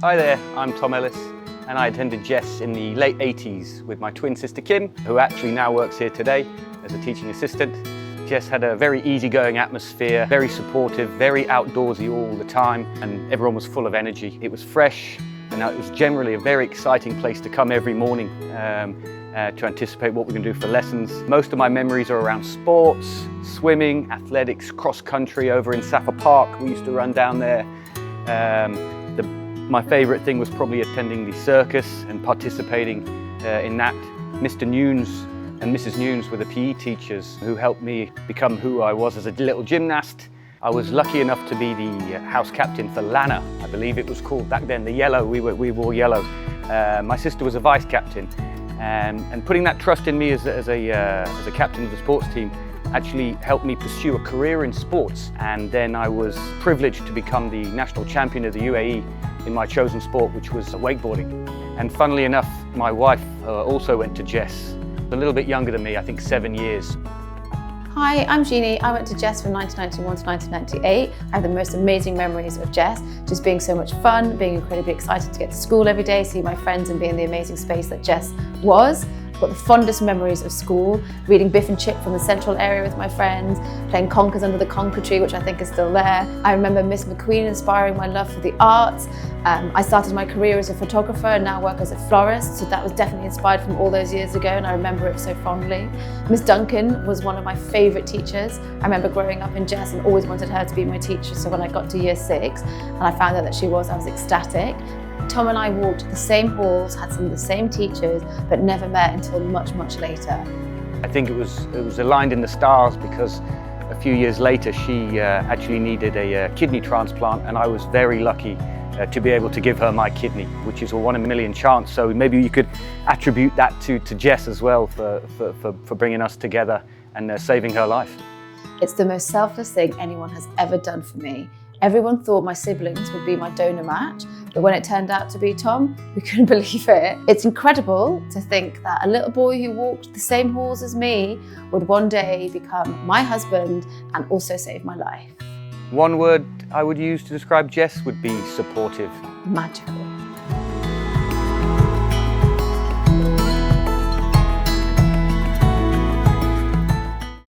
Hi there, I'm Tom Ellis and I attended JESS in the late 80s with my twin sister Kim, who actually now works here today as a teaching assistant. JESS had a very easygoing atmosphere, very supportive, very outdoorsy all the time, and everyone was full of energy. It was fresh and it was generally a very exciting place to come every morning to anticipate what we're going to do for lessons. Most of my memories are around sports, swimming, athletics, cross-country over in Safford Park. We used to run down there. My favourite thing was probably attending the circus and participating in that. Mr. Nunes and Mrs. Nunes were the PE teachers who helped me become who I was as a little gymnast. I was lucky enough to be the house captain for Lana, I believe it was called back then, the yellow, we wore yellow. My sister was a vice captain, and putting that trust in me as a captain of the sports team actually helped me pursue a career in sports. And then I was privileged to become the national champion of the UAE in my chosen sport, which was wakeboarding. And funnily enough, my wife also went to JESS, a little bit younger than me, I think 7 years. Hi, I'm Zhineh. I went to JESS from 1991 to 1998. I have the most amazing memories of JESS, just being so much fun, being incredibly excited to get to school every day, see my friends and be in the amazing space that JESS was. I've got the fondest memories of school, reading Biff and Chip from the central area with my friends, playing conkers under the conker tree, which I think is still there. I remember Miss McQueen inspiring my love for the arts. I started my career as a photographer and now work as a florist, so that was definitely inspired from all those years ago, and I remember it so fondly. Miss Duncan was one of my favourite teachers. I remember growing up in JESS and always wanted her to be my teacher, so when I got to year 6 and I found out that she was, I was ecstatic. Tom and I walked the same halls, had some of the same teachers, but never met until much, much later. I think it was aligned in the stars because a few years later she actually needed a kidney transplant, and I was very lucky to be able to give her my kidney, which is a 1 in a million chance. So maybe you could attribute that to JESS as well for bringing us together and saving her life. It's the most selfless thing anyone has ever done for me. Everyone thought my siblings would be my donor match, but when it turned out to be Tom, we couldn't believe it. It's incredible to think that a little boy who walked the same halls as me would one day become my husband and also save my life. One word I would use to describe JESS would be supportive. Magical.